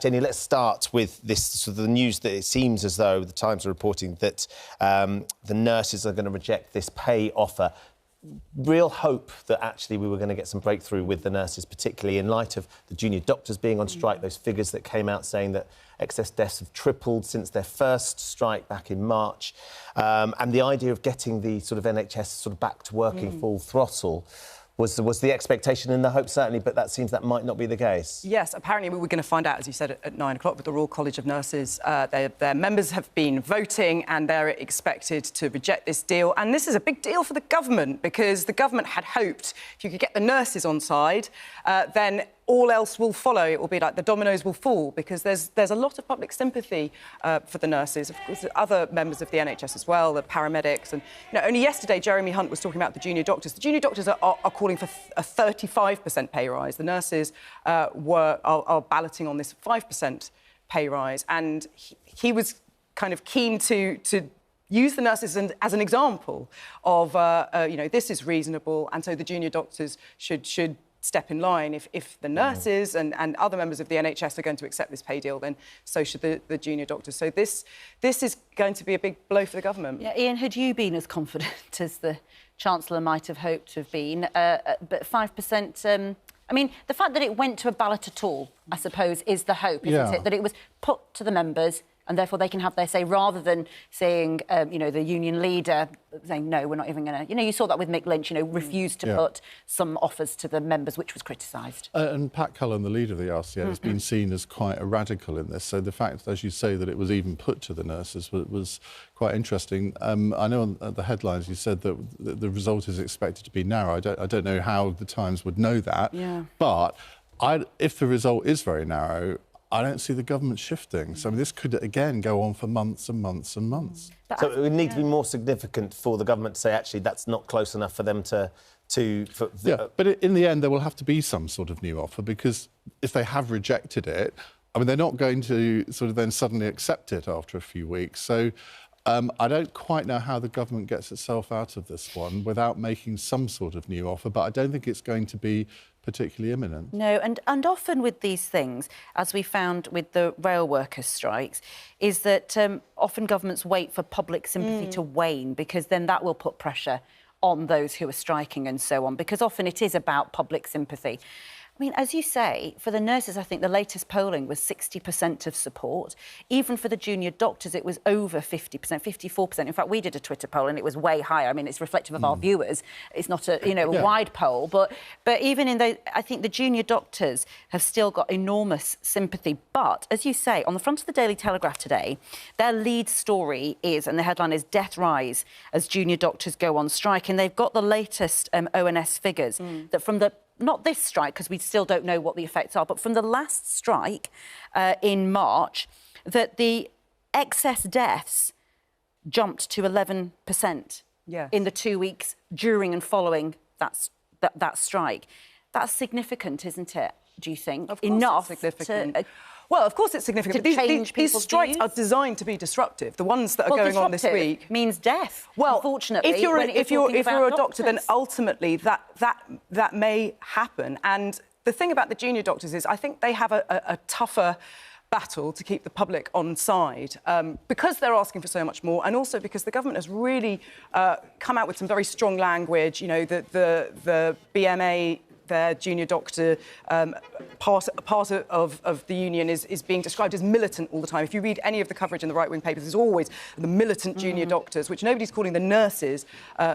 Jenny, let's start with this sort of the news that it seems as though the Times are reporting that the nurses are going to reject this pay offer. Real hope that actually we were going to get some breakthrough with the nurses, particularly in light of the junior doctors being on strike, those figures that came out saying that excess deaths have tripled since their first strike back in March, and the idea of getting the sort of NHS sort of back to working full throttle was the expectation and the hope, certainly, but that seems that might not be the case. Yes, apparently we were going to find out, as you said, at 9 o'clock with the Royal College of Nurses. Their members have been voting and they're expected to reject this deal. And this is a big deal for the government because the government had hoped if you could get the nurses on side, then all else will follow. It will be like the dominoes will fall because there's a lot of public sympathy for the nurses. Of course, other members of the NHS as well, the paramedics. And only yesterday, Jeremy Hunt was talking about the junior doctors. The junior doctors are calling for a 35% pay rise. The nurses are balloting on this 5% pay rise. And he was kind of keen to use the nurses as an example of, this is reasonable, and so the junior doctors should step in line. If the nurses and other members of the NHS are going to accept this pay deal, then so should the junior doctors. So this is going to be a big blow for the government. Yeah, Ian, had you been as confident as the Chancellor might have hoped to have been? But 5%... I mean, the fact that it went to a ballot at all, I suppose, is the hope, isn't it? That it was put to the members and therefore they can have their say, rather than saying, the union leader saying, no, we're not even going to... you saw that with Mick Lynch, refused to put some offers to the members, which was criticised. And Pat Cullen, the leader of the RCA, has been seen as quite a radical in this. So the fact, as you say, that it was even put to the nurses was quite interesting. I know on the headlines you said that the result is expected to be narrow. I don't know how the Times would know that. Yeah. But if the result is very narrow, I don't see the government shifting. So this could, again, go on for months and months and months. So it would need to be more significant for the government to say, actually, that's not close enough for them to but in the end, there will have to be some sort of new offer, because if they have rejected it, I mean, they're not going to sort of then suddenly accept it after a few weeks. So I don't quite know how the government gets itself out of this one without making some sort of new offer, but I don't think it's going to be particularly imminent. No, and often with these things, as we found with the rail workers' strikes, is that often governments wait for public sympathy to wane, because then that will put pressure on those who are striking and so on, because often it is about public sympathy. I mean, as you say, for the nurses, I think the latest polling was 60% of support. Even for the junior doctors, it was over 50%, 54%. In fact, we did a Twitter poll and it was way higher. I mean, it's reflective of our viewers. It's not a wide poll. But even in those, I think the junior doctors have still got enormous sympathy. But, as you say, on the front of the Daily Telegraph today, their lead story is, and the headline is, Death Rise as Junior Doctors Go on Strike. And they've got the latest ONS figures that from the... not this strike, because we still don't know what the effects are, but from the last strike in March, that the excess deaths jumped to 11% in the 2 weeks during and following that strike. That's significant, isn't it, do you think? Of course it's significant. Well, of course it's significant. These strikes are designed to be disruptive. The ones that are going on this week means death. Well, unfortunately, if you're a doctor, then ultimately that may happen. And the thing about the junior doctors is, I think they have a tougher battle to keep the public on side because they're asking for so much more, and also because the government has really come out with some very strong language. The BMA, their junior doctor part of the union is being described as militant all the time. If you read any of the coverage in the right-wing papers, there's always the militant junior doctors, which nobody's calling the nurses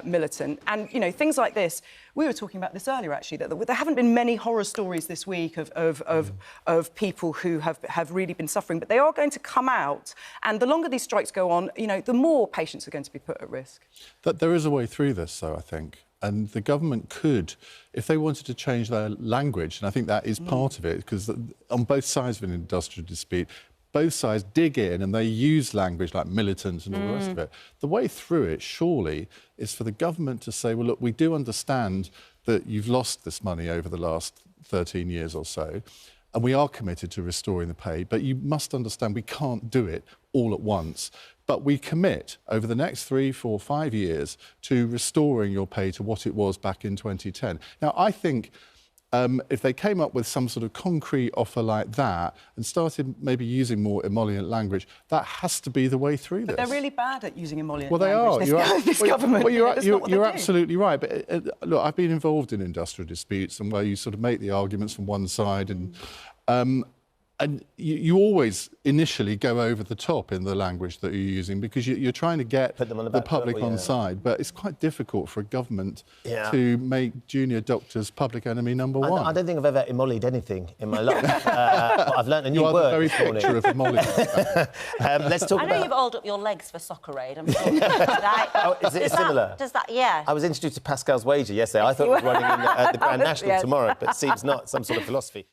militant. And, things like this, we were talking about this earlier, actually, that there haven't been many horror stories this week of people who have really been suffering, but they are going to come out. And the longer these strikes go on, the more patients are going to be put at risk. There is a way through this, though, I think. And the government could, if they wanted to change their language, and I think that is part of it, because on both sides of an industrial dispute, both sides dig in and they use language like militant and all the rest of it. The way through it, surely, is for the government to say, well, look, we do understand that you've lost this money over the last 13 years or so, and we are committed to restoring the pay, but you must understand we can't do it all at once. But we commit over the next 3, 4, 5 years to restoring your pay to what it was back in 2010. Now, I think if they came up with some sort of concrete offer like that and started maybe using more emollient language, that has to be the way through this. But they're really bad at using emollient well, they language. are. This government. Well, you're absolutely right. But look, I've been involved in industrial disputes and where you sort of make the arguments from one side and you always initially go over the top in the language that you're using because you're trying to get the public on side. But it's quite difficult for a government to make junior doctors public enemy number one. I don't think I've ever emollied anything in my life. I've learned a new word. You are the very picture of emollied. Let's talk about... I know you've oiled up your legs for Soccer Aid. I'm sure. Is it similar? Does that, yeah. I was introduced to Pascal's wager yesterday. I thought it was running in the Grand National tomorrow, but it seems not. Some sort of philosophy.